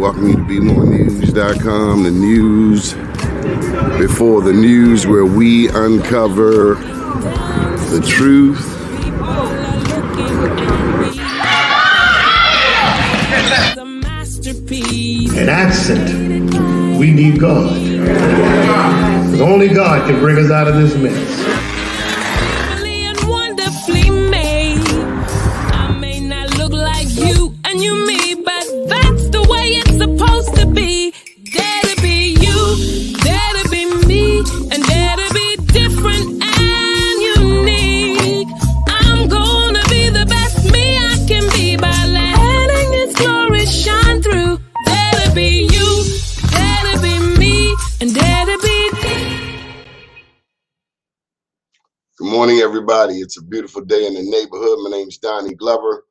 welcome you to BeMoreNews.com, the news before the news, where we uncover the truth. An accent. We need God. Because only God can bring us out of this mess. I may not look like you and you me, but that's the way it's supposed to be. Dare to be you, dare to be me, and dare to be different and unique. I'm gonna be the best me I can be by letting its glory shine through. Dare to be you, dare to be me, and dare to be. Good morning, everybody. It's a beautiful day in the neighborhood. My name's Doni Glover.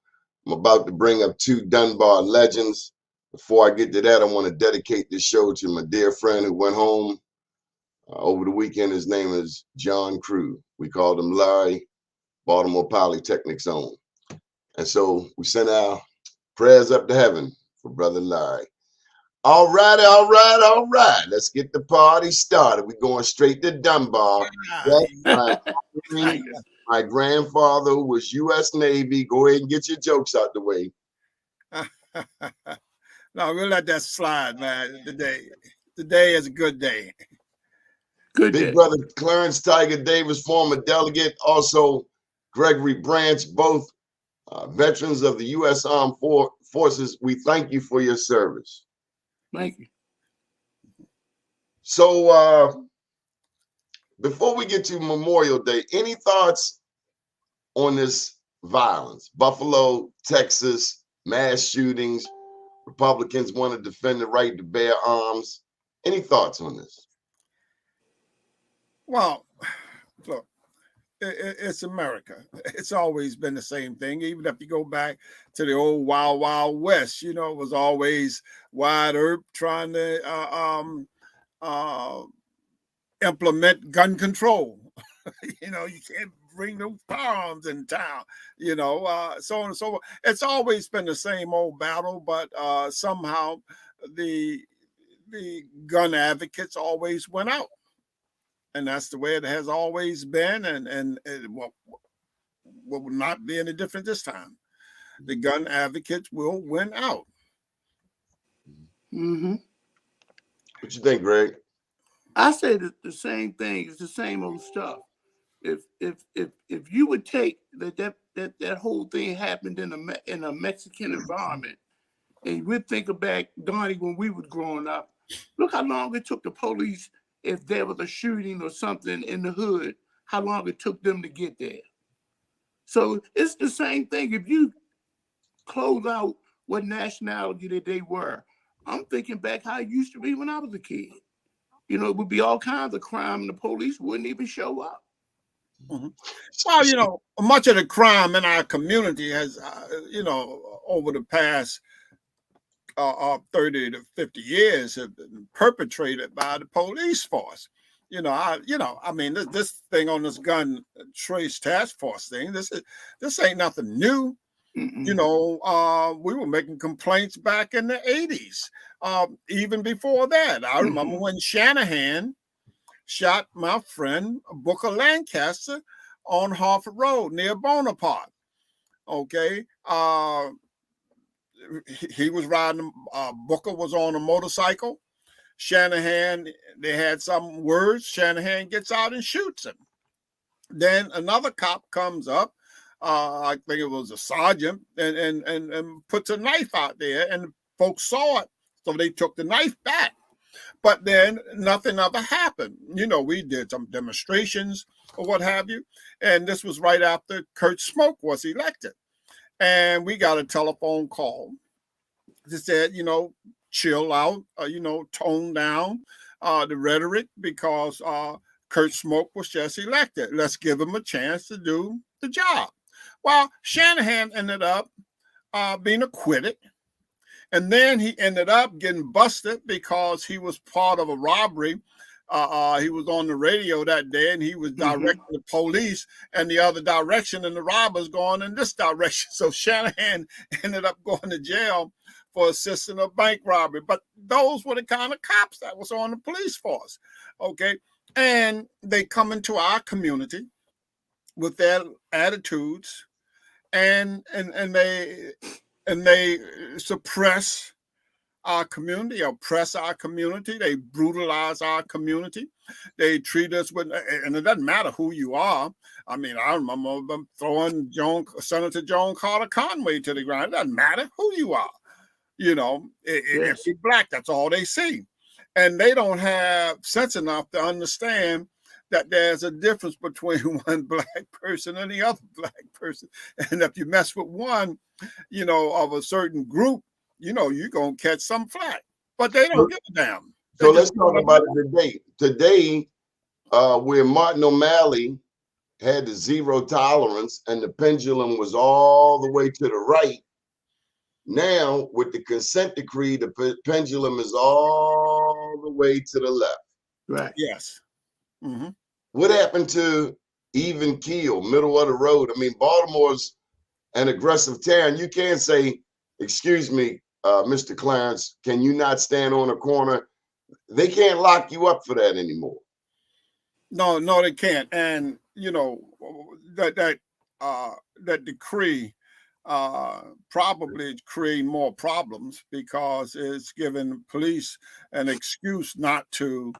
I'm about to bring up two Dunbar legends. Before I get to that, I want to dedicate this show to my dear friend who went home over the weekend. His name is John Crew. We called him Larry, Baltimore Polytechnic's own. And so we send our prayers up to heaven for Brother Larry. All right. Let's get the party started. We're going straight to Dunbar. My grandfather, who was U.S. Navy. Go ahead and get your jokes out the way. No, we'll let that slide, man. Today is a good day. Big brother Clarence Tiger Davis, former delegate. Also, Gregory Branch, both veterans of the U.S. Armed Forces. We thank you for your service. Thank you. So before we get to Memorial Day, any thoughts on this violence? Buffalo, Texas, mass shootings, Republicans want to defend the right to bear arms. Any thoughts on this? Well, look, it's America. It's always been the same thing. Even if you go back to the old Wild Wild West, it was always Wyatt Earp trying to implement gun control. You can't bring no firearms in town, so on and so forth. It's always been the same old battle, but somehow the gun advocates always went out. And that's the way it has always been, and what will not be any different this time. The gun advocates will win out. Mm-hmm. What you think, Greg? I say the same thing. It's the same old stuff. If you would take that whole thing happened in a Mexican environment, and you would think back, Donnie, when we was growing up, look how long it took the police. If there was a shooting or something in the hood, how long it took them to get there. So it's the same thing. If you close out what nationality that they were, I'm thinking back how it used to be when I was a kid. It would be all kinds of crime and the police wouldn't even show up. Mm-hmm. Well, much of the crime in our community has, over the past 30 to 50 years have been perpetrated by the police force. This thing on this gun trace task force thing, this ain't nothing new. Mm-hmm. We were making complaints back in the 80s. Even before that, I remember when Shanahan shot my friend Booker Lancaster on Harford Road near Bonaparte. Okay. He was riding, Booker was on a motorcycle. Shanahan, they had some words. Shanahan gets out and shoots him. Then another cop comes up, I think it was a sergeant, and puts a knife out there, and folks saw it, so they took the knife back. But then nothing ever happened. We did some demonstrations or what have you, and this was right after Kurt Smoke was elected. And we got a telephone call that said, chill out, tone down the rhetoric because Kurt Smoke was just elected. Let's give him a chance to do the job. Well, Shanahan ended up being acquitted. And then he ended up getting busted because he was part of a robbery. He was on the radio that day and he was directing the police in the other direction and the robbers going in this direction. So Shanahan ended up going to jail for assisting a bank robbery. But those were the kind of cops that was on the police force. Okay. And they come into our community with their attitudes and they suppress our community, oppress our community. They brutalize our community. They treat us with, and it doesn't matter who you are. I mean, I remember them throwing Senator Joan Carter Conway to the ground. It doesn't matter who you are. You know, if you're black, that's all they see. And they don't have sense enough to understand that there's a difference between one black person and the other black person. And if you mess with one, you know, of a certain group, you know, you're going to catch some flack. But they don't give a damn. So let's talk about it today. Today, where Martin O'Malley had the zero tolerance and the pendulum was all the way to the right, now with the consent decree, the pendulum is all the way to the left. Right. Yes. Mm-hmm. What happened to even keel, middle of the road? I mean, Baltimore's an aggressive town. You can't say, excuse me, Mr. Clarence, can you not stand on a corner? They can't lock you up for that anymore. No, they can't. And you know that decree probably create more problems because it's giving police an excuse not to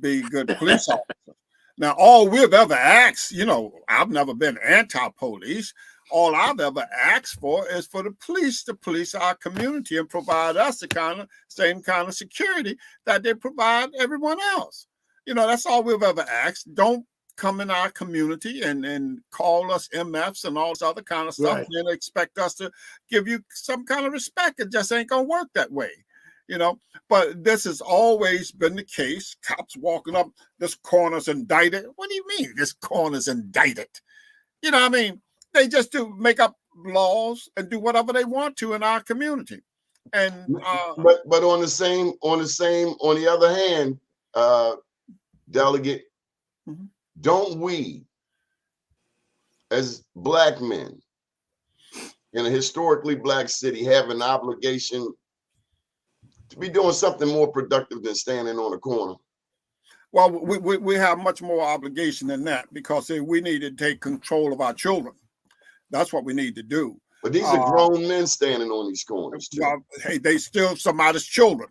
be good police officers. Now, all we've ever asked, you know, I've never been anti-police. All I've ever asked for is for the police to police our community and provide us the same kind of security that they provide everyone else. You know, that's all we've ever asked. Don't come in our community and call us MFs and all this other kind of stuff, and expect us to give you some kind of respect. It just ain't gonna work that way, you know. But this has always been the case. Cops walking up, this corner's indicted. What do you mean this corner's indicted? You know what I mean? They just do make up laws and do whatever they want to in our community. And but on the other hand, Delegate, don't we as black men in a historically black city have an obligation to be doing something more productive than standing on a corner? Well, we have much more obligation than that because we need to take control of our children. That's what we need to do. But these are grown men standing on these corners too. Well, hey, they still somebody's children.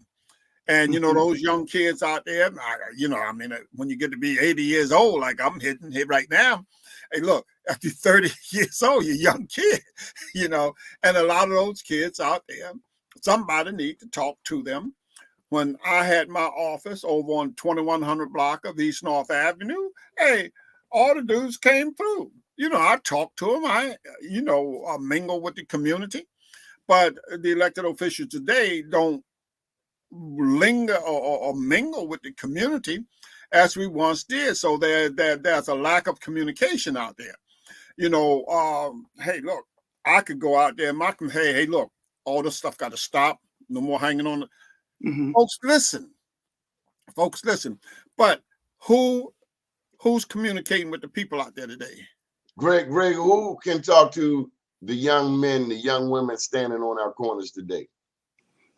And, you know, those young kids out there, you know, I mean, when you get to be 80 years old, like I'm hitting right now, hey, look, after 30 years old, you're a young kid, you know, and a lot of those kids out there, somebody need to talk to them. When I had my office over on 2100 block of East North Avenue, hey, all the dudes came through. You know, I talked to them. I mingle with the community. But the elected officials today don't linger or mingle with the community as we once did. So there's a lack of communication out there. You know, hey, look, I could go out there and hey, look, all this stuff got to stop. No more hanging on. Folks, listen. But who's communicating with the people out there today? Greg, who can talk to the young men, the young women standing on our corners today?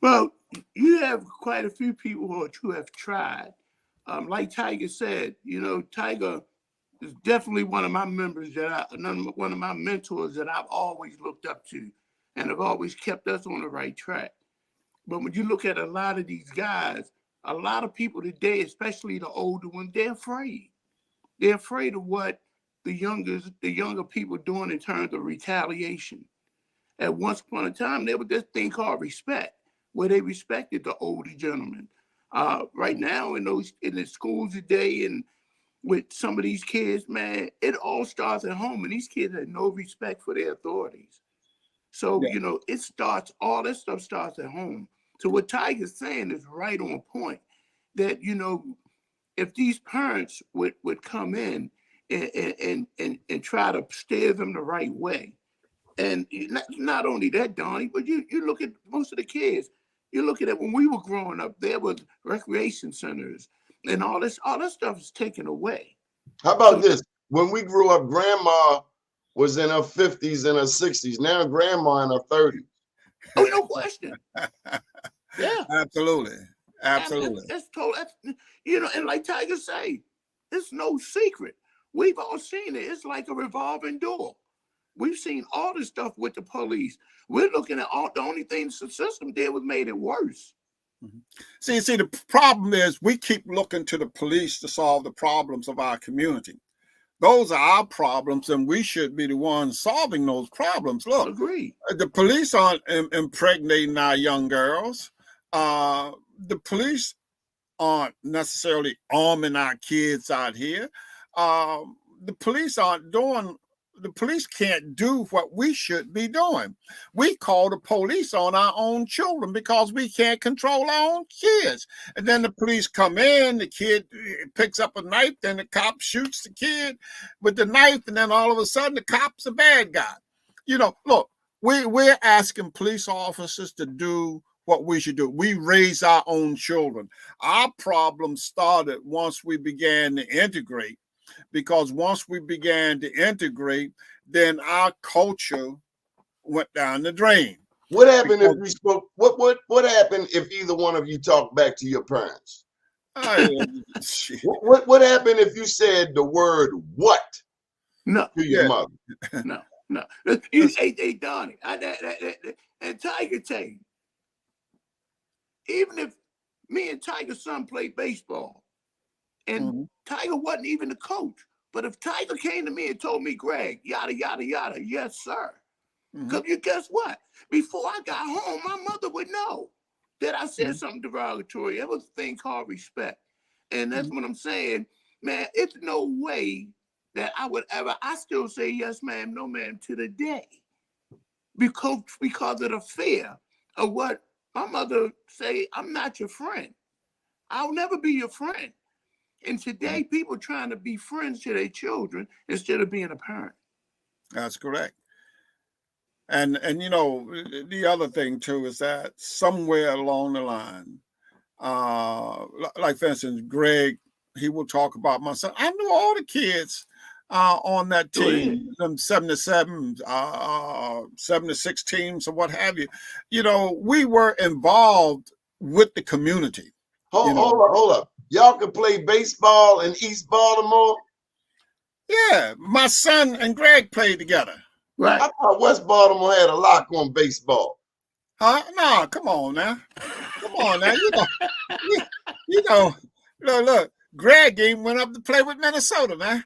Well, you have quite a few people who have tried. Like Tiger said, you know, Tiger is definitely one of my members one of my mentors that I've always looked up to and have always kept us on the right track. But when you look at a lot of these guys, a lot of people today, especially the older ones, they're afraid. They're afraid of what the younger people doing in terms of retaliation. At once upon a time, there was this thing called respect, where they respected the older gentlemen. Right now, in the schools today, and with some of these kids, man, it all starts at home, and these kids have no respect for their authorities. So, you know, all this stuff starts at home. So what Tiger's saying is right on point, that, you know, if these parents would come in and try to steer them the right way. And not only that, Donnie, but you look at most of the kids, you look at it when we were growing up, there was recreation centers and all this stuff is taken away. How about this? When we grew up, grandma was in her 50s and her 60s. Now grandma in her 30s. Oh, no question. Yeah. Absolutely. Absolutely. That's total. And like Tiger say, it's no secret. We've all seen it. It's like a revolving door. We've seen all this stuff with the police. We're looking at all the only thing the system did was made it worse. See, the problem is we keep looking to the police to solve the problems of our community. Those are our problems, and we should be the ones solving those problems. Look, Agreed. The police aren't impregnating our young girls. The police aren't necessarily arming our kids out here. The police can't do what we should be doing. We call the police on our own children because we can't control our own kids. And then the police come in, the kid picks up a knife, then the cop shoots the kid with the knife, and then all of a sudden the cop's a bad guy. Look, we're asking police officers to do what we should do. We raise our own children. Our problem started once we began to integrate. Because once we began to integrate, then our culture went down the drain. What happened if you spoke? What happened if either one of you talked back to your parents? What happened if you said the word "what" to your mother? No. Hey, Donnie, and Tiger tell you, even if me and Tiger's son played baseball, and Tiger wasn't even the coach. But if Tiger came to me and told me, Greg, yada, yada, yada, yes, sir. Because you guess what? Before I got home, my mother would know that I said something derogatory. It was a thing called respect. And that's what I'm saying. Man, it's no way that I still say yes, ma'am, no, ma'am, to the day. Because of the fear of what my mother say, I'm not your friend. I'll never be your friend. And today, people trying to be friends to their children instead of being a parent. That's correct. And the other thing too is that somewhere along the line, like for instance, Greg, he will talk about my son. I knew all the kids on that team, them 7-7, 7-6 teams, or what have you. We were involved with the community. Hold up. Y'all can play baseball in East Baltimore? Yeah, my son and Greg played together. Right. I thought West Baltimore had a lock on baseball. Huh? No, come on now. Come on now. Look, Greg even went up to play with Minnesota, man.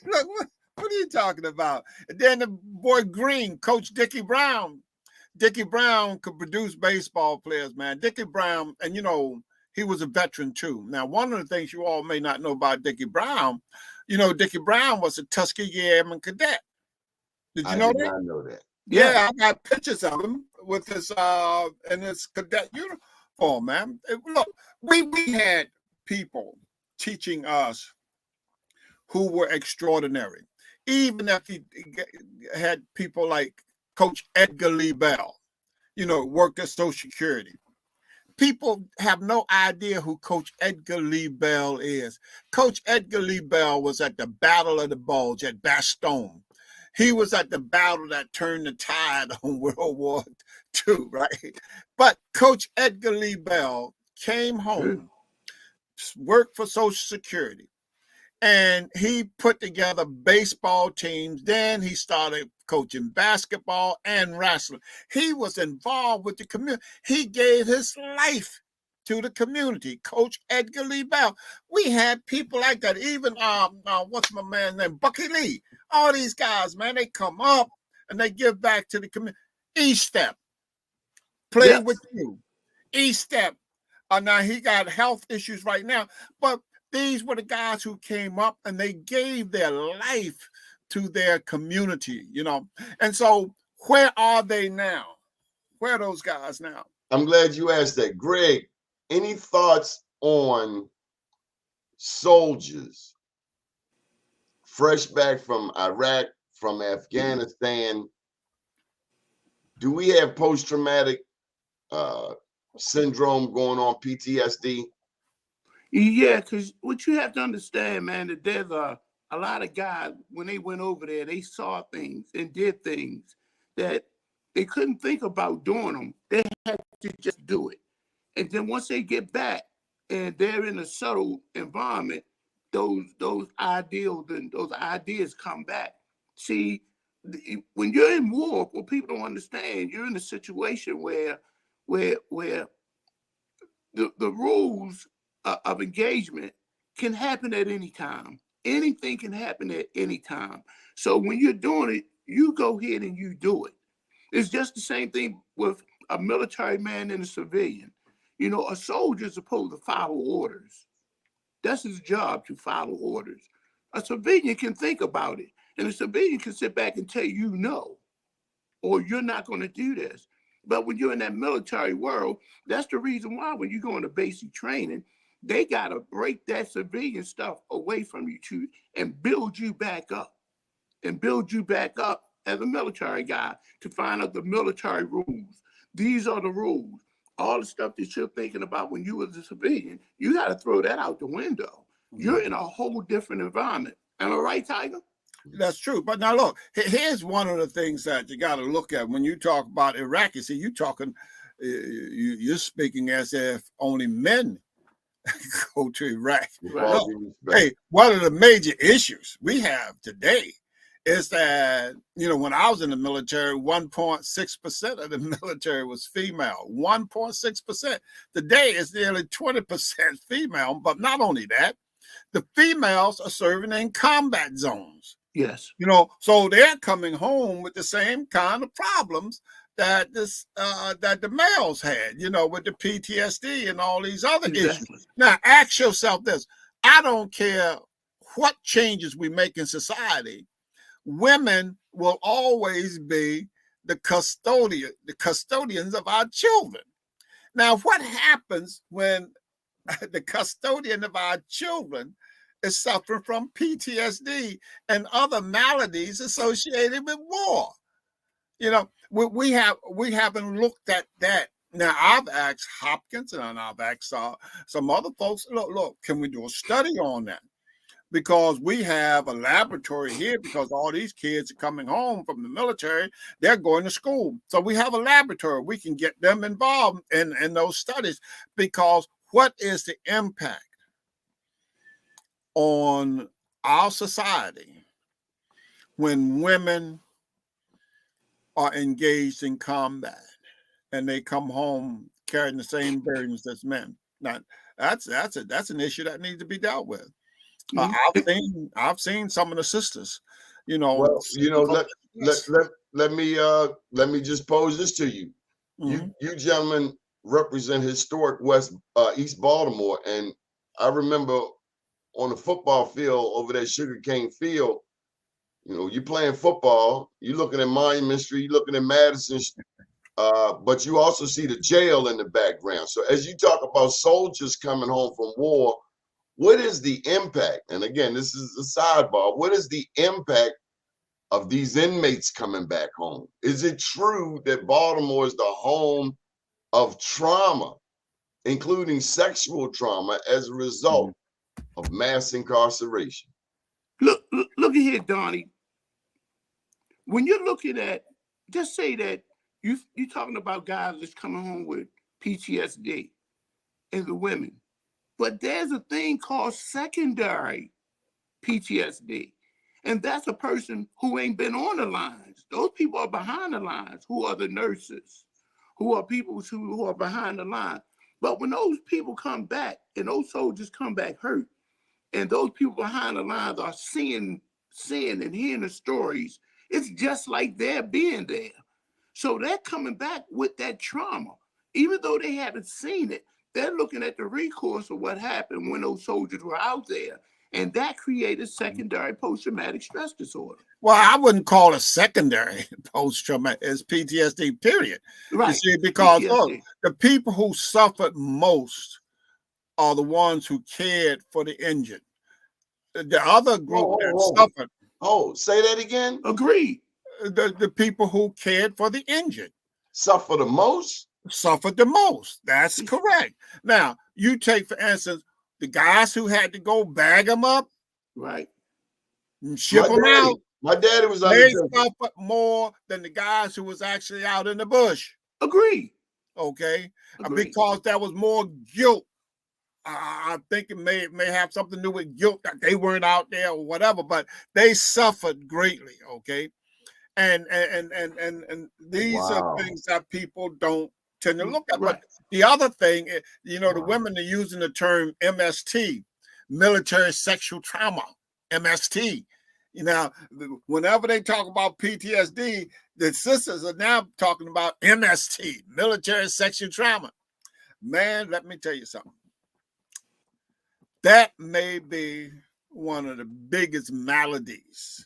Look, what are you talking about? And then the boy Green, Coach Dickie Brown. Dickie Brown could produce baseball players, man. Dickie Brown, and he was a veteran too. Now, one of the things you all may not know about Dickie Brown, Dickie Brown was a Tuskegee Airman cadet. Did you know that? I did not know that. Yeah, I got pictures of him with his in his cadet uniform, man. Look, we had people teaching us who were extraordinary. Even if you had people like Coach Edgar Lee Bell, worked at Social Security. People have no idea who Coach Edgar Lee Bell is. Coach Edgar Lee Bell was at the Battle of the Bulge at Bastogne. He was at the battle that turned the tide on World War II, right? But Coach Edgar Lee Bell came home, worked for Social Security, and he put together baseball teams. Then he started coaching basketball and wrestling. He was involved with the community. He gave his life to the community. Coach Edgar Lee Bell. We had people like that. Even what's my man's name? Bucky Lee. All these guys, man, they come up and they give back to the community. E-Step. Play with you. E-Step. Now he got health issues right now, but these were the guys who came up and they gave their life to their community, And so where are they now? Where are those guys now? I'm glad you asked that. Greg, any thoughts on soldiers fresh back from Iraq, from Afghanistan? Do we have post-traumatic syndrome going on, PTSD? Yeah, because what you have to understand, man, that there's a lot of guys, when they went over there, they saw things and did things that They couldn't think about doing them. They had to just do it. And then once they get back and they're in a subtle environment, those ideals and those ideas come back. See, when you're in war, what people don't understand, you're in a situation where the rules of engagement can happen at any time. Anything can happen at any time. So when you're doing it, you go ahead and you do it. It's just the same thing with a military man and a civilian. You know, a soldier is supposed to follow orders. That's his job, to follow orders. A civilian can think about it, and a civilian can sit back and tell you no, or you're not going to do this. But when you're in that military world, that's the reason why when you go into basic training, they got to break that civilian stuff away from you and build you back up. And build you back up as a military guy to find out the military rules. These are the rules. All the stuff that you're thinking about when you was a civilian, you got to throw that out the window. You're in a whole different environment. Am I right, Tiger? That's true. But now look, here's one of the things that you got to look at when you talk about Iraq. You see, you're speaking as if only men go to Iraq. Right. Look, hey, one of the major issues we have today is that, you know, when I was in the military, 1.6% of the military was female. 1.6%. Today is nearly 20% female. But not only that, the females are serving in combat zones. Yes. You know, so they're coming home with the same kind of problems that that the males had, you know, with the PTSD and all these other issues. Now, ask yourself this. I don't care what changes we make in society. Women will always be the custodians of our children. Now, what happens when the custodian of our children is suffering from PTSD and other maladies associated with war? You know, we haven't looked at that. Now, I've asked Hopkins and I've asked some other folks, look, can we do a study on that? Because we have a laboratory here, because all these kids are coming home from the military, they're going to school. So we have a laboratory. We can get them involved in those studies, because what is the impact on our society when women are engaged in combat and they come home carrying the same burdens as men? Now, that's an issue that needs to be dealt with. I've seen some of the sisters, you know. Well, you know, let me just pose this to you. Mm-hmm. You gentlemen represent historic East Baltimore, and I remember on the football field over there, Sugarcane Field. You know, you're playing football, you're looking at Monument Street, you're looking at Madison, but you also see the jail in the background. So as you talk about soldiers coming home from war, what is the impact? And again, this is a sidebar. What is the impact of these inmates coming back home? Is it true that Baltimore is the home of trauma, including sexual trauma, as a result of mass incarceration? Look at here, Donnie. When you're looking at, just say that you're talking about guys that's coming home with PTSD and the women. But there's a thing called secondary PTSD. And that's a person who ain't been on the lines. Those people are behind the lines, who are the nurses, who are people who are behind the line. But when those people come back and those soldiers come back hurt, and those people behind the lines are seeing and hearing the stories, it's just like they're being there. So they're coming back with that trauma. Even though they haven't seen it, they're looking at the recourse of what happened when those soldiers were out there. And that created secondary post-traumatic stress disorder. Well, I wouldn't call it secondary post-traumatic. It's PTSD, period. Right. You see, because PTSD. look, the people who suffered most are the ones who cared for the injured. The other group suffered. Oh, say that again? Agreed. The people who cared for the injured. Suffer the most? Suffered the most. That's correct. Now, you take, for instance, the guys who had to go bag them up, right, and ship them out. My daddy was They undertaker. suffered more than the guys who was actually out in the bush. Agreed. Okay, Agreed. because there was more guilt. I think it may have something to do with guilt that they weren't out there or whatever, but they suffered greatly. Okay, and these Wow. are things that people don't tend to look at. Right. But the other thing, the Wow. women are using the term MST, military sexual trauma, MST. Whenever they talk about PTSD, the sisters are now talking about MST, military sexual trauma. Man, let me tell you something. That may be one of the biggest maladies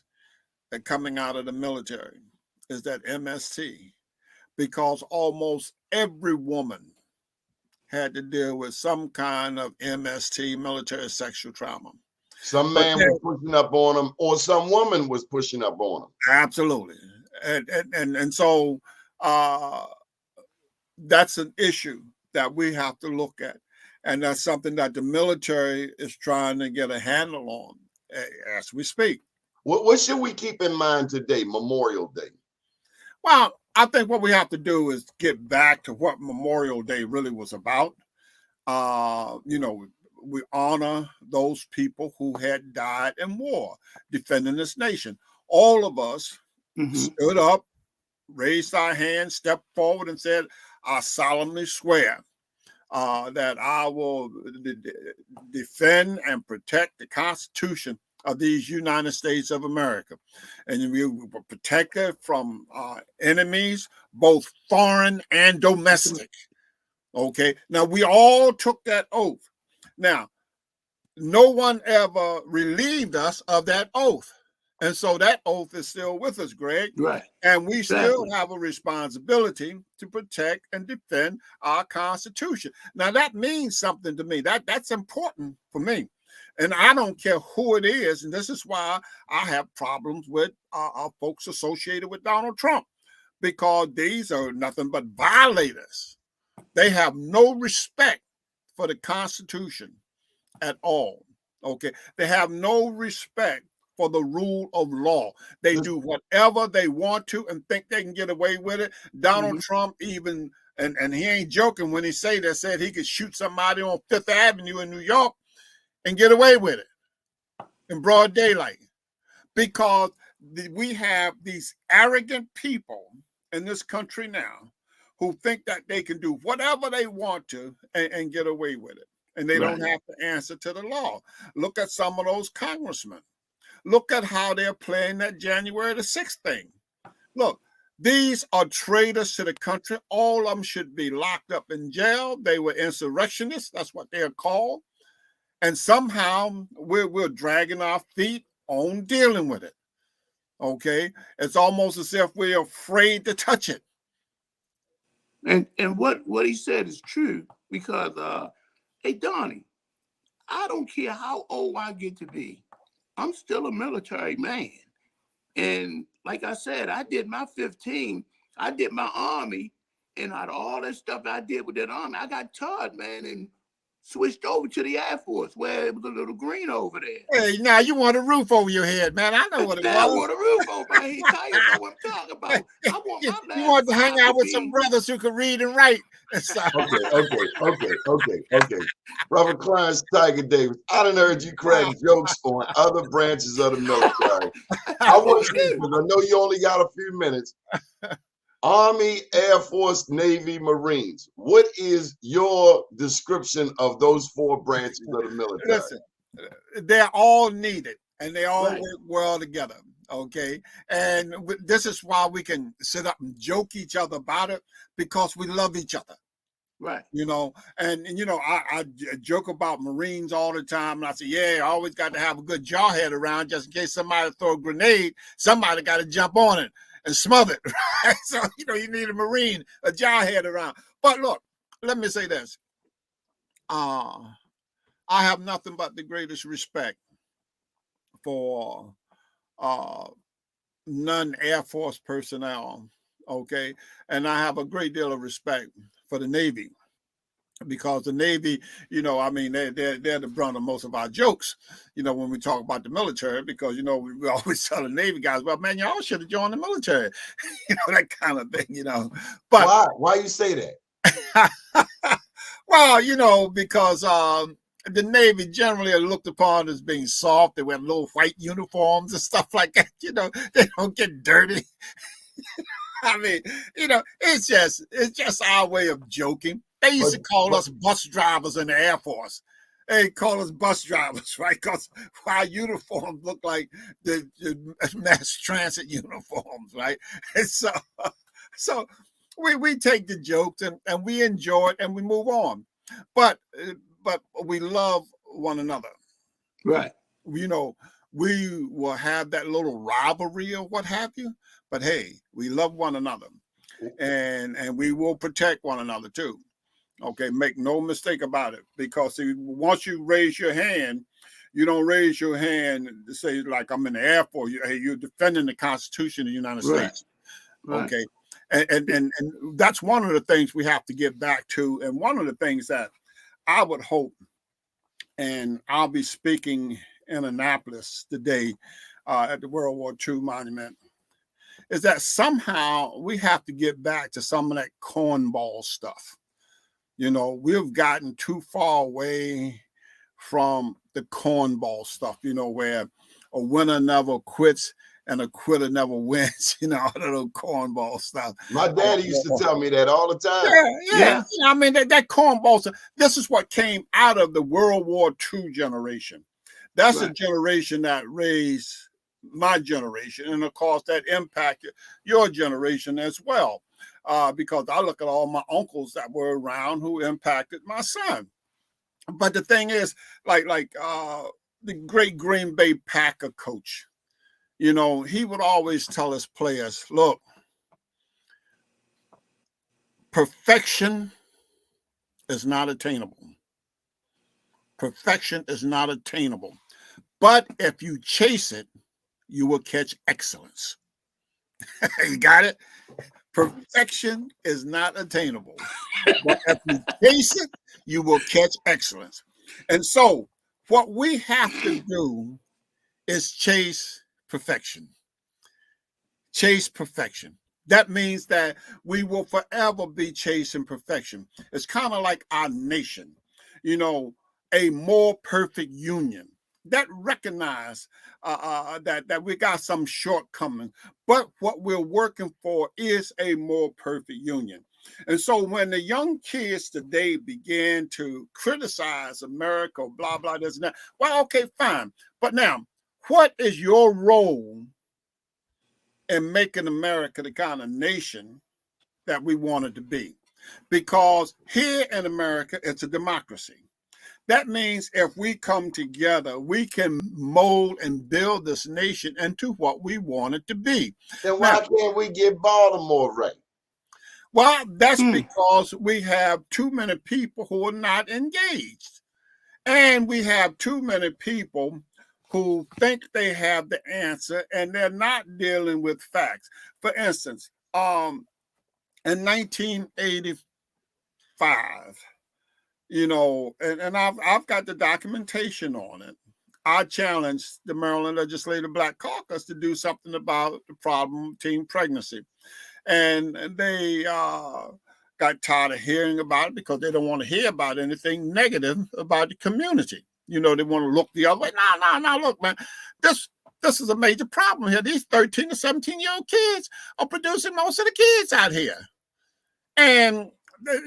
that coming out of the military is that MST, because almost every woman had to deal with some kind of MST, military sexual trauma. Some man was pushing up on them, or some woman was pushing up on them. Absolutely, and so that's an issue that we have to look at, and that's something that the military is trying to get a handle on as we speak. What should we keep in mind today, Memorial Day? Well, I think what we have to do is get back to what Memorial Day really was about. We honor those people who had died in war, defending this nation. All of us stood up, raised our hands, stepped forward, and said, I solemnly swear that I will defend and protect the Constitution of these United States of America. And we will protect it from enemies, both foreign and domestic. Okay. Now, we all took that oath. Now, no one ever relieved us of that oath. And so that oath is still with us, Greg. Right. And we still have a responsibility to protect and defend our Constitution. Now, that means something to me. That's important for me. And I don't care who it is. And this is why I have problems with folks associated with Donald Trump, because these are nothing but violators. They have no respect for the Constitution at all. Okay. They have no respect for the rule of law. They do whatever they want to and think they can get away with it. Donald Trump even, and he ain't joking when he said he could shoot somebody on Fifth Avenue in New York and get away with it in broad daylight, because we have these arrogant people in this country now who think that they can do whatever they want to and get away with it. And they don't have to answer to the law. Look at some of those congressmen. Look at how they're playing that January the 6th thing. Look, these are traitors to the country. All of them should be locked up in jail. They were insurrectionists. That's what they're called. And somehow we're dragging our feet on dealing with it. Okay? It's almost as if we're afraid to touch it. And what he said is true, because hey, Donnie, I don't care how old I get to be, I'm still a military man. And like I said, I did my 15, I did my Army, and out of all that stuff I did with that Army, I got tired, man, and switched over to the Air Force, where it was a little green over there. Hey, now you want a roof over your head, man. I know what it was. I want a roof over my head. You know what I'm talking about. I want my you want to hang out with some brothers who can read and write. Okay. Brother Clarence Tiger Davis, I done heard you crack jokes on other branches of the military. I want you, because I know you only got a few minutes. Army, Air Force, Navy, Marines. What is your description of those four branches of the military? Listen, they're all needed and they all work well together. Okay. And this is why we can sit up and joke each other about it, because we love each other. Right. I joke about Marines all the time. And I say, I always got to have a good jawhead around, just in case somebody throw a grenade, somebody got to jump on it and smother it. Right? So, you need a Marine, a jawhead around. But look, let me say this. I have nothing but the greatest respect for non-Air Force personnel, okay? And I have a great deal of respect for the Navy, because the Navy, I mean, they're the brunt of most of our jokes, when we talk about the military, because, we always tell the Navy guys, well, man, y'all should have joined the military, that kind of thing, But why you say that? well, because the Navy generally are looked upon as being soft. They wear little white uniforms and stuff like that. They don't get dirty. I mean, it's just our way of joking. They used to call us bus drivers in the Air Force. They call us bus drivers, right? Because our uniforms look like the mass transit uniforms, right? And so we take the jokes and we enjoy it and we move on. But we love one another. Right. We will have that little rivalry or what have you, but hey, we love one another, and we will protect one another too. Okay, make no mistake about it, because once you raise your hand, you don't raise your hand to say, like, I'm in the Air Force. You're defending the Constitution of the United States. Right. Okay, and that's one of the things we have to get back to, and one of the things that I would hope, and I'll be speaking in Annapolis today at the World War II Monument, is that somehow we have to get back to some of that cornball stuff. We've gotten too far away from the cornball stuff, where a winner never quits and a quitter never wins, all the little cornball stuff. My daddy used to tell me that all the time. Yeah. I mean, that cornball stuff, this is what came out of the World War II generation. That's a generation that raised my generation. And of course, that impacted your generation as well. Because I look at all my uncles that were around who impacted my son. But the thing is, like the great Green Bay Packer coach, he would always tell his players, look, perfection is not attainable. Perfection is not attainable. But if you chase it, you will catch excellence. You got it? Perfection is not attainable. But if you chase it, you will catch excellence. And so what we have to do is chase perfection. Chase perfection. That means that we will forever be chasing perfection. It's kind of like our nation, a more perfect union that recognize that we got some shortcomings, but what we're working for is a more perfect union. And so when the young kids today begin to criticize America, blah, blah, this and that, well, okay, fine. But now, what is your role in making America the kind of nation that we want it to be? Because here in America, it's a democracy. That means if we come together, we can mold and build this nation into what we want it to be. Then why can't we get Baltimore right? Well, that's because we have too many people who are not engaged. And we have too many people who think they have the answer and they're not dealing with facts. For instance, in 1985, and I've got the documentation on it. I challenged the Maryland Legislative Black Caucus to do something about the problem of teen pregnancy. And they got tired of hearing about it because they don't want to hear about anything negative about the community. They want to look the other way. No, look, man, this is a major problem here. These 13 to 17-year-old kids are producing most of the kids out here. And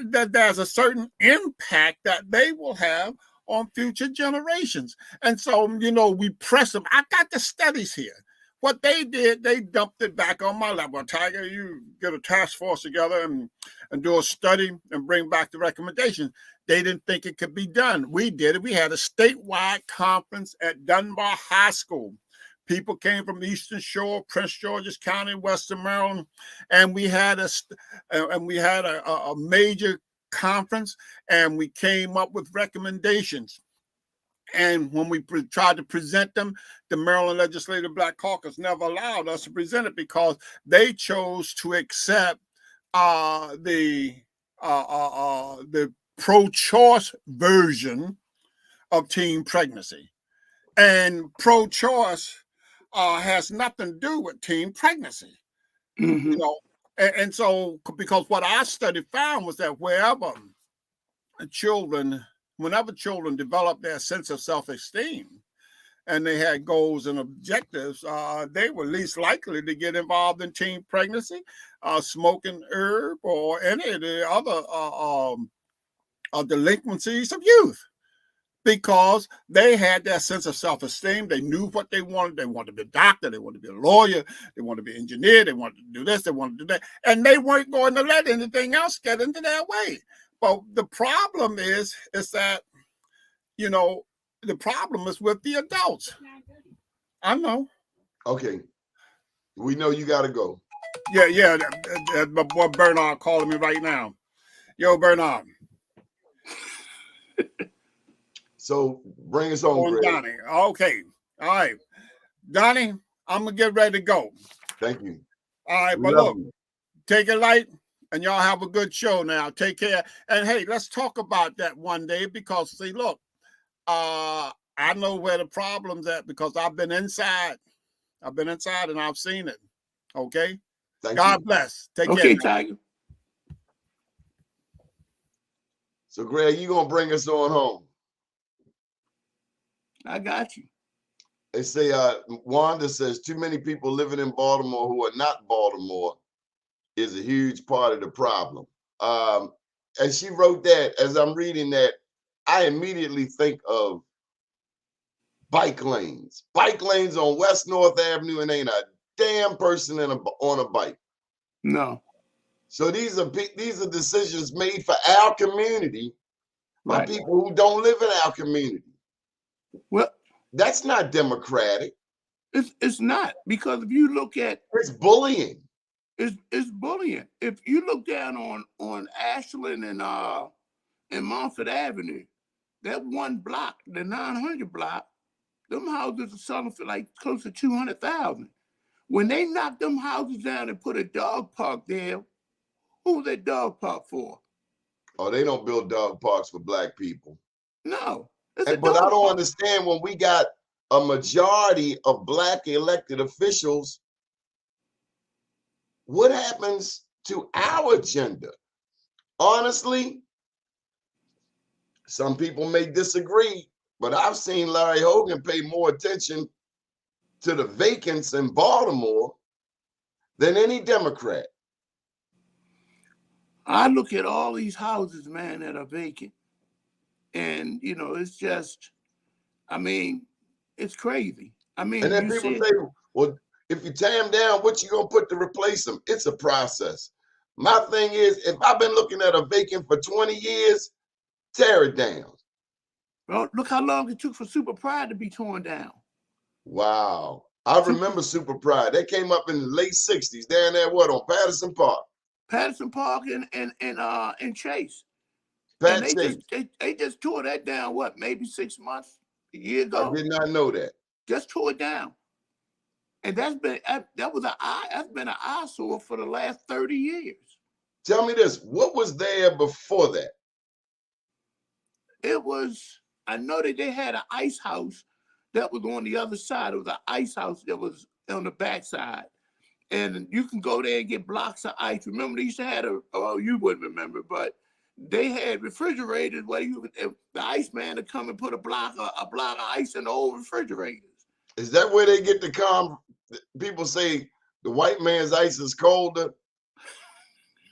that there's a certain impact that they will have on future generations. And so, we press them. I got the studies here. What they did, they dumped it back on my lap. Well, Tiger, you get a task force together and do a study and bring back the recommendations. They didn't think it could be done. We did it. We had a statewide conference at Dunbar High School. People came from Eastern Shore, Prince George's County, Western Maryland, and we had a major conference, and we came up with recommendations. And when we tried to present them, the Maryland Legislative Black Caucus never allowed us to present it because they chose to accept the pro-choice version of teen pregnancy. And pro-choice has nothing to do with teen pregnancy. Mm-hmm. You know, and so because what our study found was that whenever children develop their sense of self-esteem and they had goals and objectives, they were least likely to get involved in teen pregnancy, smoking herb, or any of the other delinquencies of youth, because they had that sense of self-esteem. They knew what they wanted. They wanted to be a doctor. They wanted to be a lawyer. They wanted to be an engineer. They wanted to do this. They wanted to do that. And they weren't going to let anything else get into their way. But the problem is that, you know, the problem is with the adults. I know. Okay. We know you got to go. Yeah. My boy Bernard calling me right now. Yo, Bernard. So bring us on, Greg. Donnie. Okay. All right. Donnie, I'm going to get ready to go. Thank you. All right. We But love look, you. take it light, and y'all have a good show now. Take care. And hey, let's talk about that one day, because see, look, I know where the problem's at, because I've been inside. And I've seen it. Okay. Thank God you. bless. Take Okay, care. Tiger. So, Greg, you going to bring us on home. I got you. They say, Wanda says, too many people living in Baltimore who are not Baltimore is a huge part of the problem. And she wrote that, as I'm reading that, I immediately think of bike lanes. Bike lanes on West North Avenue, and ain't a damn person on a bike. No. So these are decisions made for our community by Right. people who don't live in our community. Well, that's not democratic. It's not, because if you look at, it's bullying. It's bullying. If you look down on Ashland and Montford Avenue, that one block, the 900 block, them houses are selling for like close to $200,000. When they knocked them houses down and put a dog park there, who was that dog park for? Oh, they don't build dog parks for Black people. No. But I don't understand, when we got a majority of Black elected officials, what happens to our agenda? Honestly, some people may disagree, but I've seen Larry Hogan pay more attention to the vacants in Baltimore than any Democrat. I look at all these houses, man, that are vacant. And, you know, it's just, I mean, it's crazy. I mean, and then people say, well, if you tear them down, what you gonna put to replace them? It's a process. My thing is, if I've been looking at a vacant for 20 years, tear it down. Well, look how long it took for Super Pride to be torn down. Wow. I remember Super Pride. They came up in the late 60s, down there, what, on Patterson Park? Patterson Park and Chase. Pat And Chase. they just tore that down, what, maybe 6 months, a year ago? I did not know that. Just tore it down. And that's been an eyesore for the last 30 years. Tell me this, what was there before that? It was, I know that they had an ice house that was on the other side. It was an ice house that was on the backside. And you can go there and get blocks of ice. Remember, they used to have you wouldn't remember, but they had refrigerators where the iceman would come and put a block of ice in the old refrigerators. Is that where they get the people say the white man's ice is colder?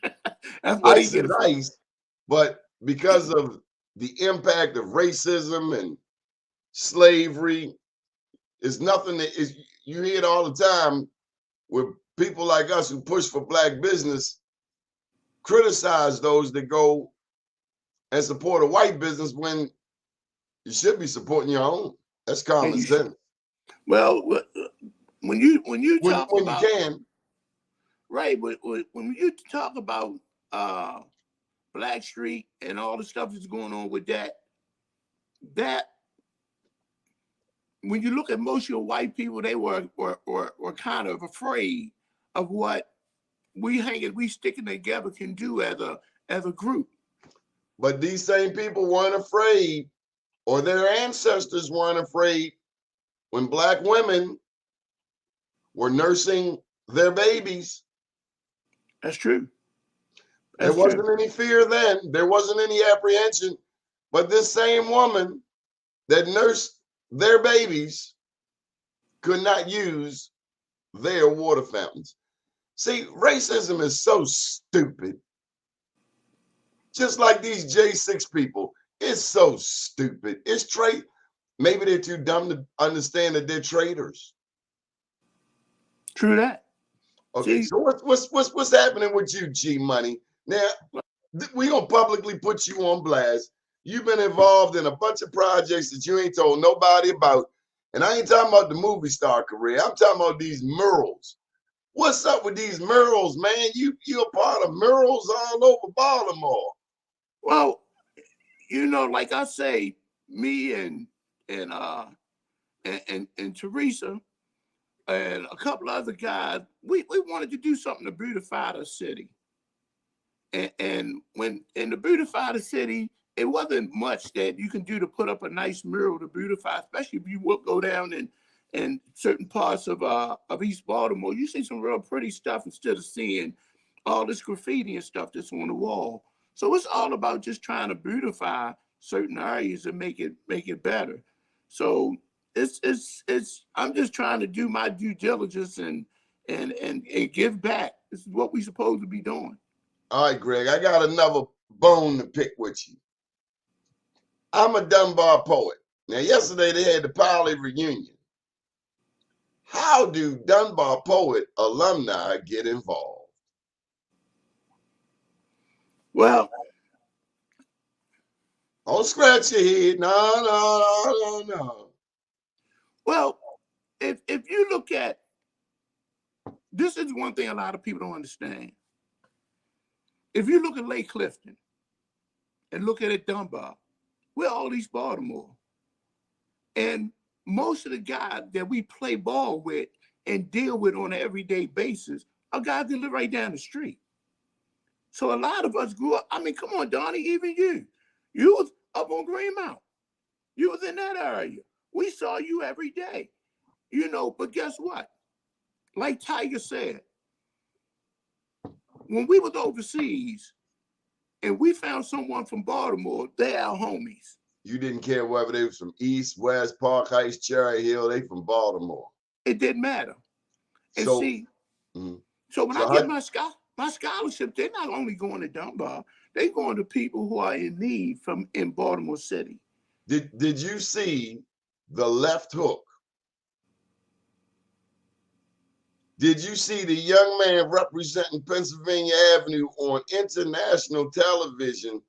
That's what ice is ice, but because of the impact of racism and slavery, it's nothing that is, you hear it all the time with people like us who push for Black business, criticize those that go and support a white business when you should be supporting your own. That's common sense. Well, when you talk when about, you can, right? When you talk about Black Street and all the stuff that's going on with that when you look at most of your white people, they were kind of afraid of what we sticking together can do as a group. But these same people weren't afraid, or their ancestors weren't afraid when Black women were nursing their babies. That's true. There wasn't any fear then. There wasn't any apprehension. But this same woman that nursed their babies could not use their water fountains. See, racism is so stupid. Just like these J6 people, it's so stupid. It's trade. Maybe they're too dumb to understand that they're traitors. True that. Okay, See, so what's happening with you, G Money? Now, we gonna publicly put you on blast. You've been involved in a bunch of projects that you ain't told nobody about. And I ain't talking about the movie star career. I'm talking about these murals. What's up with these murals, man? You're a part of murals all over Baltimore. well, you know, like I say, me and Teresa and a couple other guys, we wanted to do something to beautify the city. And when in the beautify the city, it wasn't much that you can do to put up a nice mural to beautify, especially if you would go down in certain parts of East Baltimore. You see some real pretty stuff instead of seeing all this graffiti and stuff that's on the wall. So it's all about just trying to beautify certain areas and make it better. So it's I'm just trying to do my due diligence and give back. This is what we're supposed to be doing. All right, Greg, I got another bone to pick with you. I'm a Dunbar poet. Now, yesterday they had the Poly reunion. How do Dunbar poet alumni get involved? Well, Don't scratch your head. No. well, if you look at, this is one thing a lot of people don't understand. If you look at Lake Clifton and look at it Dunbar, we're all East Baltimore. And most of the guys that we play ball with and deal with on an everyday basis are guys that live right down the street. So a lot of us grew up, I mean, come on, Donnie, even you was up on Greenmount. You was in that area. We saw you every day, you know, but guess what? Like Tiger said, when we was overseas and we found someone from Baltimore, they our homies. You didn't care whether they was from East, West, Park Heights, Cherry Hill, they from Baltimore. It didn't matter. And So, see, mhm. so when So I get my scholarship, they're not only going to Dunbar, they're going to people who are in need in Baltimore City. Did you see the left hook? Did you see the young man representing Pennsylvania Avenue on international television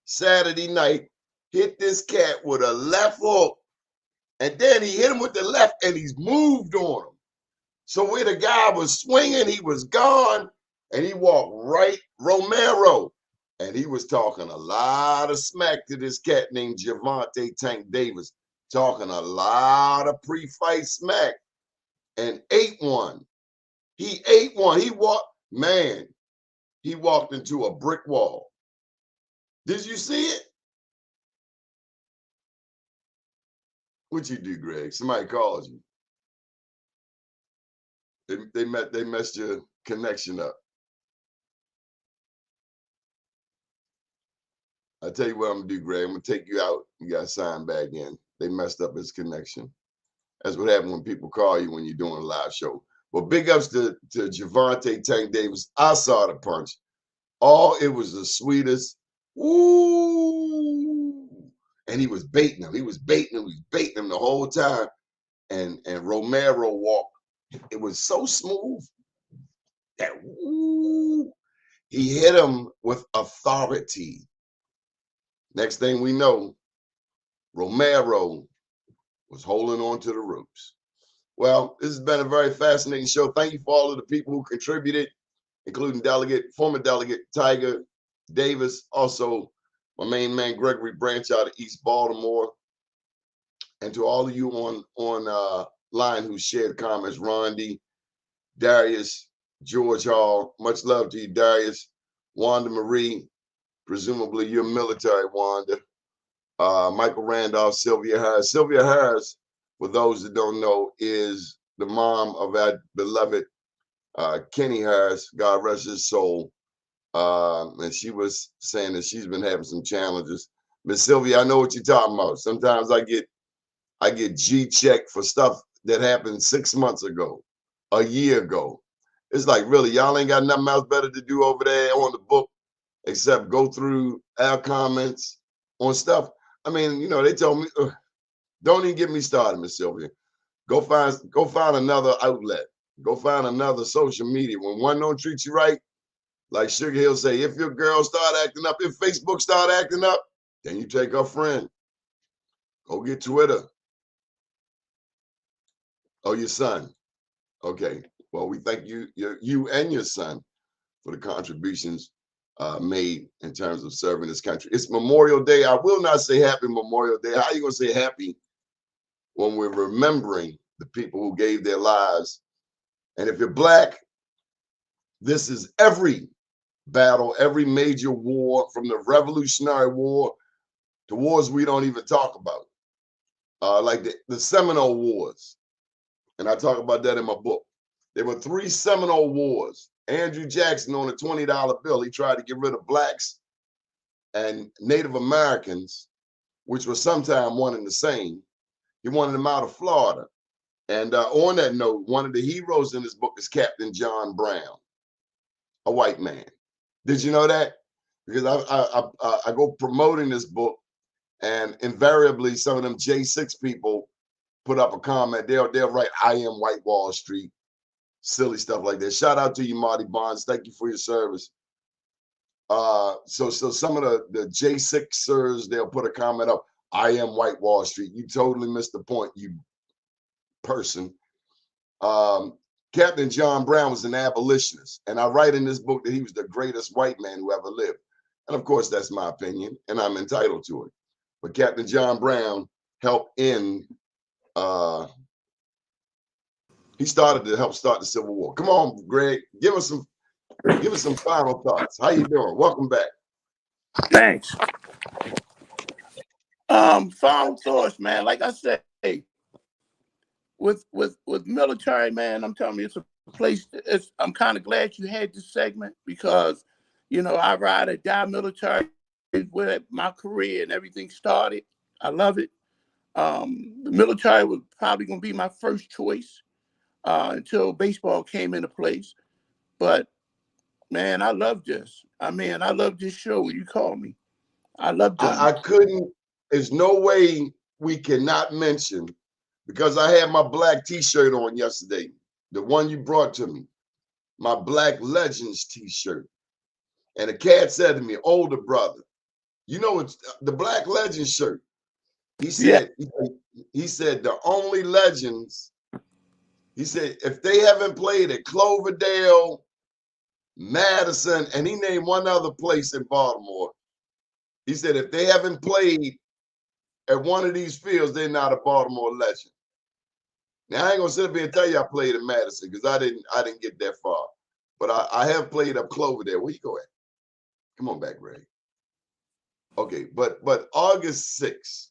Saturday night hit this cat with a left hook, and then he hit him with the left and he's moved on him. So where the guy was swinging, he was gone, and he walked right Romero, and he was talking a lot of smack to this cat named Javante Tank Davis, talking a lot of pre-fight smack, and ate one. He ate one. He walked into a brick wall. Did you see it? What'd you do, Greg? Somebody calls you. They messed your connection up. I tell you what I'm gonna do, Greg. I'm gonna take you out. You gotta sign back in. They messed up his connection. That's what happens when people call you when you're doing a live show. Well, big ups to Javante Tank Davis. I saw the punch. It was the sweetest. Ooh. And he was baiting him. He was baiting him the whole time. And Romero walked. It was so smooth that he hit him with authority. Next thing we know, Romero was holding on to the ropes. Well, this has been a very fascinating show. Thank you for all of the people who contributed, including former Delegate Tiger Davis, also my main man Gregory Branch out of East Baltimore, and to all of you on line who shared comments, Rondi, Darius, George Hall. Much love to you, Darius, Wanda Marie, presumably you're military, Wanda. Michael Randolph, Sylvia Harris. Sylvia Harris, for those that don't know, is the mom of our beloved Kenny Harris, God rest his soul. And she was saying that she's been having some challenges. Miss Sylvia, I know what you're talking about. Sometimes I get G-checked for stuff that happened 6 months ago, a year ago. It's like, really, y'all ain't got nothing else better to do over there on the book except go through our comments on stuff. I mean, you know, they told me, don't even get me started, Miss Sylvia. Go find another outlet. Go find another social media. When one don't treat you right, like Sugar Hill say, if your girl start acting up, if Facebook start acting up, then you take her friend. Go get Twitter. Oh, your son. Okay. Well, we thank you and your son for the contributions made in terms of serving this country. It's Memorial Day. I will not say happy Memorial Day. How are you going to say happy when we're remembering the people who gave their lives? And if you're Black, this is every battle, every major war, from the Revolutionary War to wars we don't even talk about, like the Seminole Wars. And I talk about that in my book. There were 3 Seminole Wars. Andrew Jackson, on a $20 bill, he tried to get rid of Blacks and Native Americans, which was sometime one and the same. He wanted them out of Florida. And on that note, one of the heroes in this book is Captain John Brown, a white man. Did you know that? Because I go promoting this book, and invariably some of them J6 people put up a comment. They'll write, "I am White Wall Street," silly stuff like that. Shout out to you, Marty Bonds. Thank you for your service. So some of the J6ers, they'll put a comment up, "I am White Wall Street." You totally missed the point, you person. Captain John Brown was an abolitionist, and I write in this book that he was the greatest white man who ever lived. And of course, that's my opinion, and I'm entitled to it. But Captain John Brown helped end, he started to help start the Civil War. Come on, Greg, give us some final thoughts. How you doing? Welcome back. Thanks. Final thoughts, man. Like I said, with military, man, I'm telling you, it's a place. I'm kind of glad you had this segment because, you know, I ride or die military is where my career and everything started. I love it. The military was probably going to be my first choice until baseball came into place. But man, I love this. I mean, I love this show when you call me. I love it. I couldn't. There's no way we cannot mention, because I had my black T-shirt on yesterday, the one you brought to me, my Black Legends T-shirt. And the cat said to me, "Older brother, you know it's the Black Legends shirt." He said, he said the only legends. He said if they haven't played at Cloverdale, Madison, and he named one other place in Baltimore. He said if they haven't played at one of these fields, they're not a Baltimore legend. Now I ain't gonna sit up here and tell you I played in Madison because I didn't get that far. But I have played up Cloverdale. Where you go at? Come on back, Ray. Okay, but August 6th,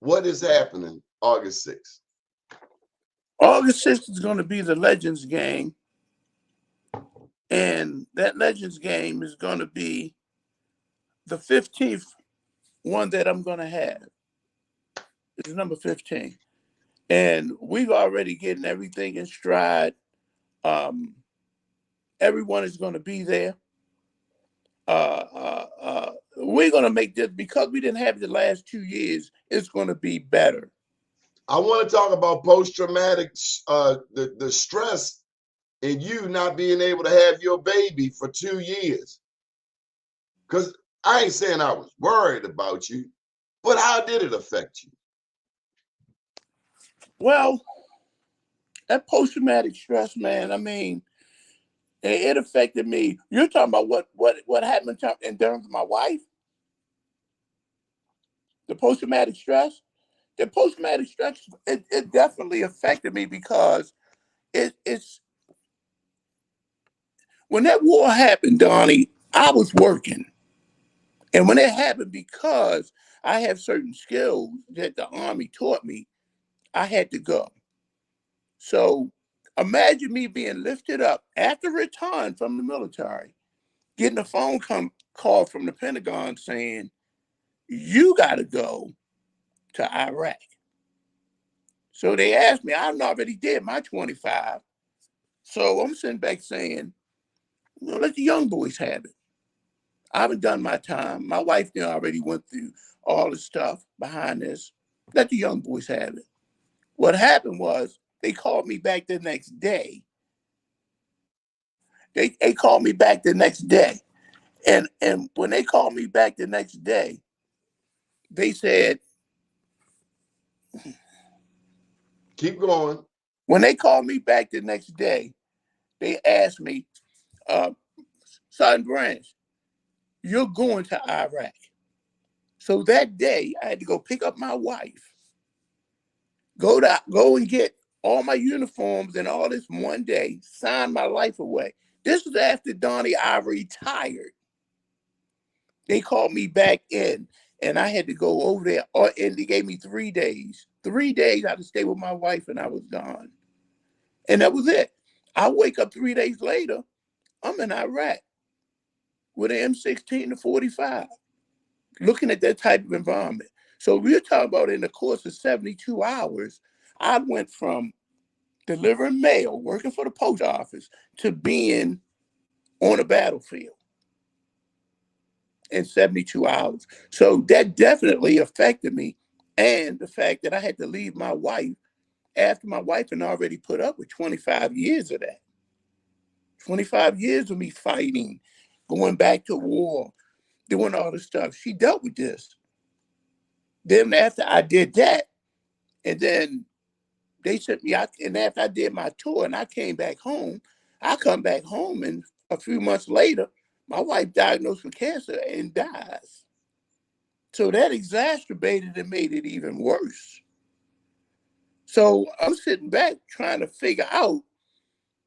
what is happening August 6th? August 6th is going to be the Legends game. And that Legends game is going to be the 15th one that I'm going to have. It's number 15. And we've already getting everything in stride. Everyone is going to be there. We're going to make this, because we didn't have it the last 2 years, it's going to be better. I want to talk about post-traumatic, the stress in you not being able to have your baby for 2 years. Because I ain't saying I was worried about you, but how did it affect you? Well, that post-traumatic stress, man, I mean, it affected me. You're talking about what happened in terms of my wife? The post-traumatic stress? The post-traumatic stress, it definitely affected me because it's when that war happened, Donnie, I was working. And when it happened, because I have certain skills that the Army taught me, I had to go. So imagine me being lifted up after retiring from the military, getting a phone call from the Pentagon saying, you got to go to Iraq. So they asked me, I already did my 25. So I'm sitting back saying, let the young boys have it. I haven't done my time. My wife already went through all the stuff behind this. Let the young boys have it. What happened was they called me back the next day. They called me back the next day. And when they called me back the next day, they said, keep going. When they called me back the next day, they asked me, Son Branch, you're going to Iraq. So that day, I had to go pick up my wife, go and get all my uniforms and all this one day, sign my life away. This was after Donnie, I retired. They called me back in, and I had to go over there, and they gave me 3 days. 3 days I had to stay with my wife, and I was gone. And that was it. I wake up 3 days later, I'm in Iraq with an M16 to 45, looking at that type of environment. So we're talking about in the course of 72 hours, I went from delivering mail, working for the post office, to being on a battlefield in 72 hours. So that definitely affected me. And the fact that I had to leave my wife after my wife had already put up with 25 years of that. 25 years of me fighting, going back to war, doing all this stuff. She dealt with this. Then after I did that, and then they sent me out, and after I did my tour and I came back home, I come back home, and a few months later, my wife diagnosed with cancer and dies. So that exacerbated and made it even worse. So I'm sitting back trying to figure out,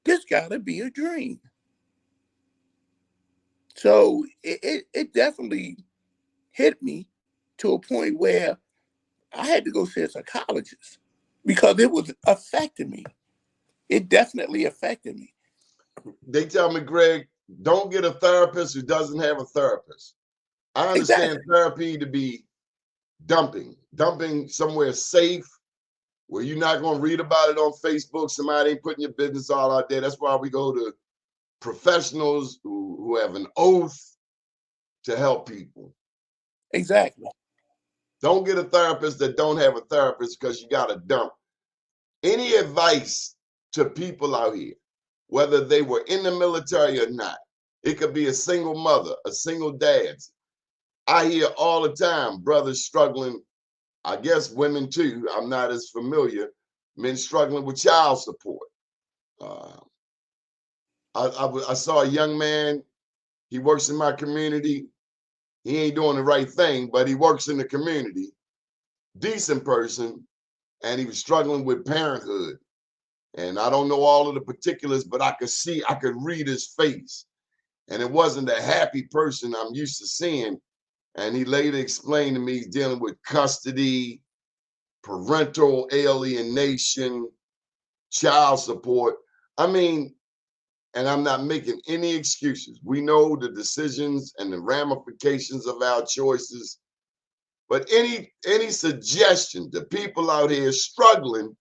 this gotta be a dream. So it definitely hit me to a point where I had to go see a psychologist because it was affecting me. It definitely affected me. They tell me, Greg, don't get a therapist who doesn't have a therapist. I understand therapy to be dumping somewhere safe where you're not going to read about it on Facebook. Somebody ain't putting your business all out there. That's why we go to professionals who have an oath to help people. Exactly. Don't get a therapist that don't have a therapist because you got to dump. Any advice to people out here, whether they were in the military or not, it could be a single mother, a single dad. I hear all the time brothers struggling, I guess women too, I'm not as familiar, men struggling with child support. I saw a young man, he works in my community. He ain't doing the right thing, but he works in the community. Decent person, and he was struggling with parenthood. And I don't know all of the particulars, but I could read his face. And it wasn't a happy person I'm used to seeing. And he later explained to me he's dealing with custody, parental alienation, child support. I mean, and I'm not making any excuses. We know the decisions and the ramifications of our choices. But any suggestion to people out here struggling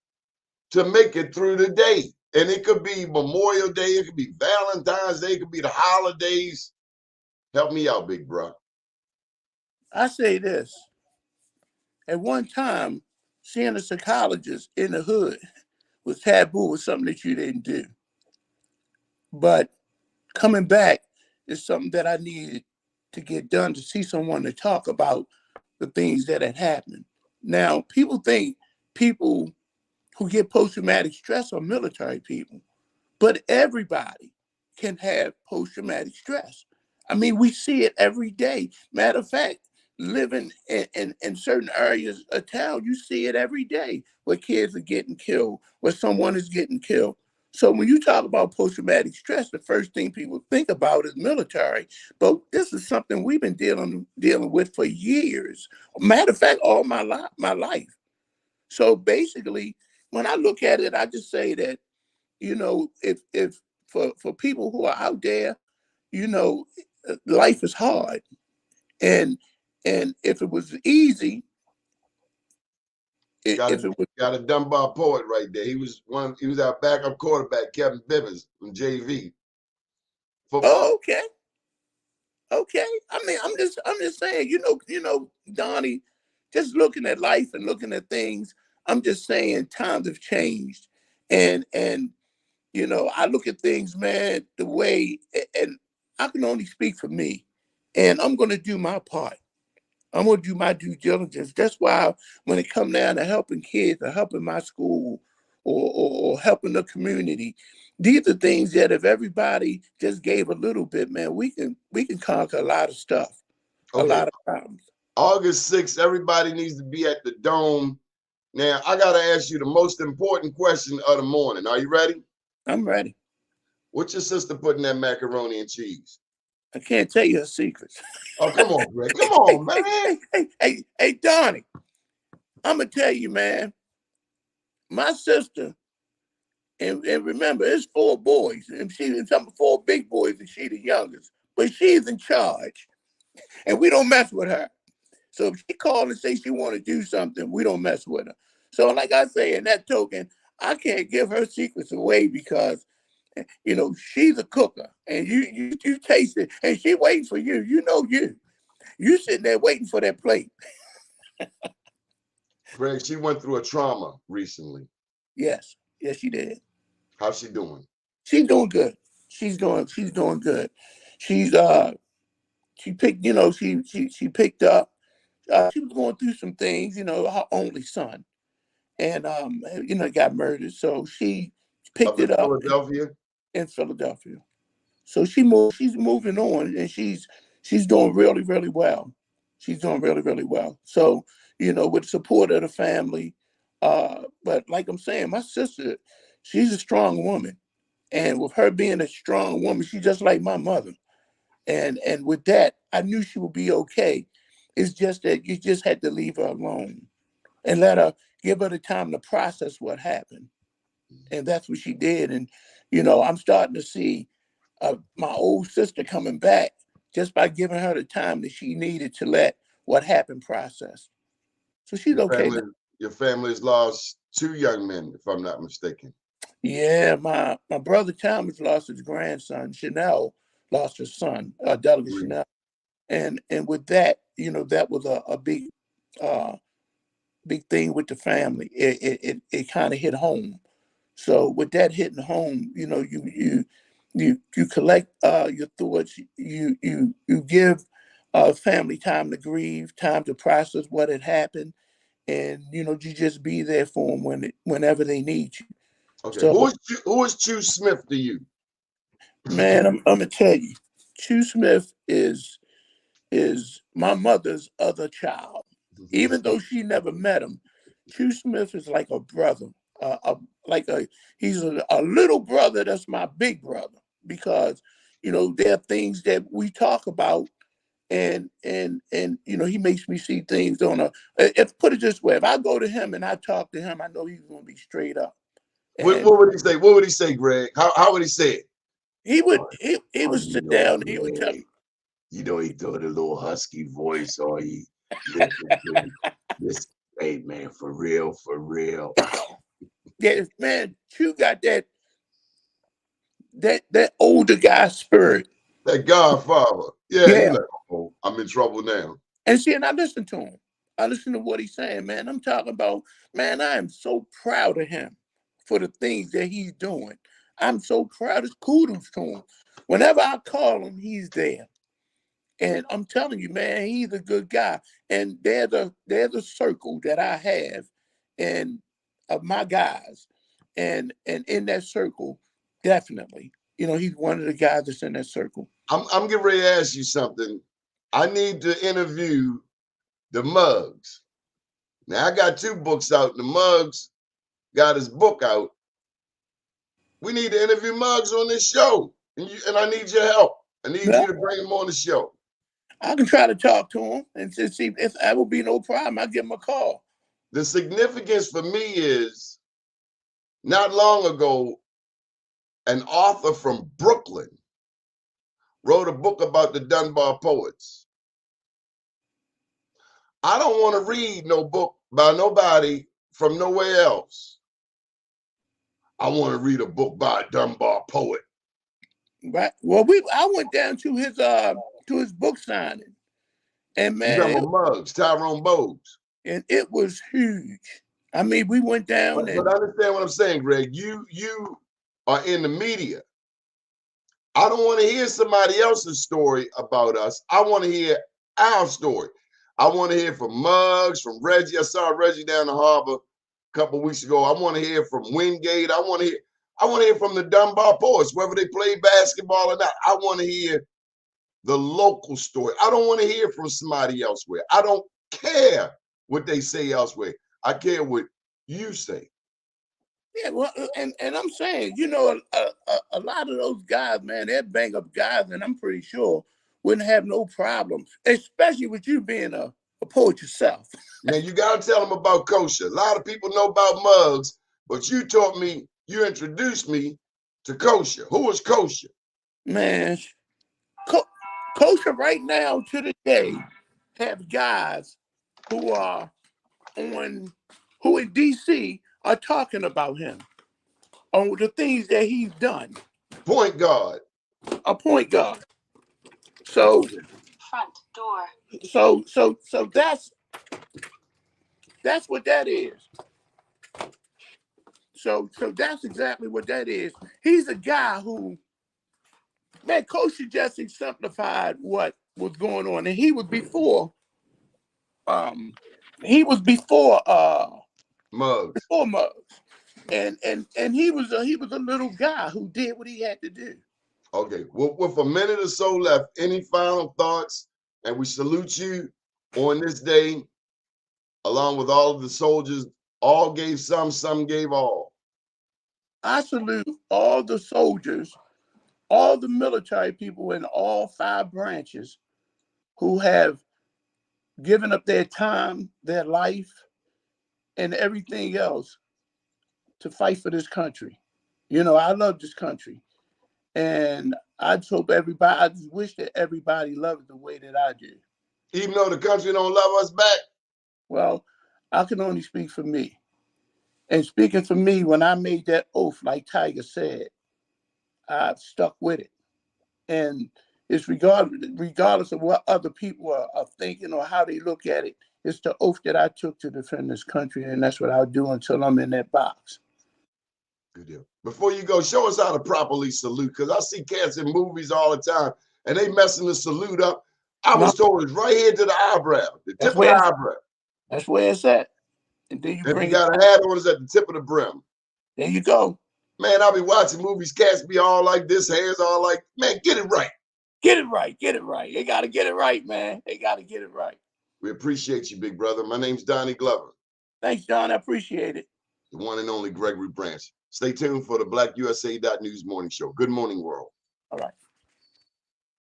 to make it through the day? And it could be Memorial Day, it could be Valentine's Day, it could be the holidays. Help me out, big bro. I say this. At one time, seeing a psychologist in the hood was taboo, was something that you didn't do. But coming back is something that I needed to get done, to see someone to talk about the things that had happened. Now, people think people who get post-traumatic stress are military people, but everybody can have post-traumatic stress. I mean, we see it every day. Matter of fact, living in certain areas of town, you see it every day where kids are getting killed, where someone is getting killed. So when you talk about post-traumatic stress, the first thing people think about is military. But this is something we've been dealing with for years. Matter of fact, all my life. So basically, when I look at it, I just say that, if for people who are out there, life is hard. And if it was easy, if it was Got a Dunbar poet right there. He was our backup quarterback, Kevin Bivens from JV football. oh, okay. Okay. I mean, I'm just saying, Donnie, just looking at life and looking at things, I'm just saying times have changed. And I look at things, man, the way, and I can only speak for me. And I'm gonna do my part. I'm gonna do my due diligence. That's why when it come down to helping kids or helping my school or helping the community, these are things that if everybody just gave a little bit, man, we can conquer a lot of stuff, a Okay, lot of problems. August 6th, everybody needs to be at the Dome. Now, I got to ask you the most important question of the morning. Are you ready? I'm ready. What's your sister putting that macaroni and cheese? I can't tell you her secrets. Oh, come on, Greg. Come on, man. Hey, Donnie, I'm gonna tell you, man. My sister, and remember, it's 4 boys, and she's some 4 big boys, and she's the youngest. But she's in charge, and we don't mess with her. So if she calls and says she want to do something, we don't mess with her. So like I say, in that token, I can't give her secrets away because, she's a cooker, and you taste it, and she waiting for you. You sitting there waiting for that plate. Greg, she went through a trauma recently. Yes, she did. How's she doing? She's doing good. She's doing good. She's she picked, she picked up. She was going through some things, her only son, and got murdered. So she picked Up in it up Philadelphia? in Philadelphia. So she's moving on, and she's doing really, really well. She's doing really, really well. So, with the support of the family. But like I'm saying, my sister, she's a strong woman. And with her being a strong woman, she's just like my mother. And with that, I knew she would be okay. It's just that you just had to leave her alone and give her the time to process what happened. And that's what she did. And, I'm starting to see my old sister coming back just by giving her the time that she needed to let what happened process. So she's okay now. Your family's lost 2 young men, if I'm not mistaken. Yeah, my brother Thomas lost his grandson. Chanel lost her son, Delegate Chanel. And with that, that was a big thing with the family. It kind of hit home. So with that hitting home, you collect your thoughts. You give family time to grieve, time to process what had happened, and you just be there for them whenever they need you. Okay, So who is Chu Smith to you? man, I'm gonna tell you, Chu Smith is my mother's other child. Even though she never met him, Chu Smith is like a brother, he's a little brother that's my big brother, because there are things that we talk about, and he makes me see things on if put it this way, if I go to him and I talk to him, I know he's gonna be straight up. What would he say? What would he say, Greg? How would he say it? He would sit down and he would tell me. He throw the little husky voice, or he listen to this. Hey man, for real. Yeah, man, Chu got that older guy spirit. That Godfather. Yeah. He's like, oh, I'm in trouble now. And see, and I listen to him. I listen to what he's saying, man. I'm talking about, man, I am so proud of him for the things that he's doing. I'm so proud. It's kudos to him. Whenever I call him, he's there. And I'm telling you, man, he's a good guy. And there's a circle that I have and of my guys. And in that circle, definitely, he's one of the guys that's in that circle. I'm getting ready to ask you something. I need to interview the Muggs. Now I got 2 books out. The Muggs got his book out. We need to interview Muggs on this show, and I need your help. I need you to bring him on the show. I can try to talk to him and see if that will be no problem. I'll give him a call. The significance for me is not long ago, an author from Brooklyn wrote a book about the Dunbar poets. I don't want to read no book by nobody from nowhere else. I want to read a book by a Dunbar poet. Right. Well, I went down to his book signing, and man, Muggs, Tyrone Bowes, and it was huge. I mean, we went down. But understand what I'm saying, Greg. You are in the media. I don't want to hear somebody else's story about us. I want to hear our story. I want to hear from Muggs, from Reggie. I saw Reggie down the harbor a couple of weeks ago. I want to hear from Wingate. I want to hear from the Dunbar poets, whether they play basketball or not. I want to hear the local story. I don't want to hear from somebody elsewhere. I don't care what they say elsewhere. I care what you say. Yeah, well, and I'm saying, you know, a lot of those guys, man, they're bang up guys, and I'm pretty sure wouldn't have no problems, especially with you being a poet yourself. Now, you got to tell them about kosher. A lot of people know about Muggs, but you introduced me to kosher. Who is kosher? Man, kosher right now to the day have guys who in DC are talking about him on the things that he's done. Point guard. A point guard. So front door. So that's what that is. So that's exactly what that is. He's a guy who, man, Kosher just exemplified what was going on, and he was before Muggs. Before Muggs, and he was a little guy who did what he had to do. Okay, well, with a minute or so left, any final thoughts? And we salute you on this day, along with all of the soldiers. All gave some gave all. I salute all the soldiers, all the military people in all 5 branches who have given up their time, their life, and everything else to fight for this country. You know, I love this country. And I just wish that everybody loved it the way that I do. Even though the country don't love us back? Well, I can only speak for me. And speaking for me, when I made that oath, like Tiger said, I've stuck with it. And it's regardless of what other people are thinking or how they look at it, it's the oath that I took to defend this country, and that's what I'll do until I'm in that box. Good deal. Before you go, show us how to properly salute, because I see cats in movies all the time, and they messing the salute up. I was told it's right here to the eyebrow, the tip of the eyebrow. That's where it's at. And then if you got a hat on, it's at the tip of the brim. There you go. Man, I'll be watching movies, cats be all like this, hands all like, man, get it right. Get it right. Get it right. They got to get it right, man. They got to get it right. We appreciate you, big brother. My name's Doni Glover. Thanks, Don. I appreciate it. The one and only Gregory Branch. Stay tuned for the BlackUSA.News morning show. Good morning, world. All right.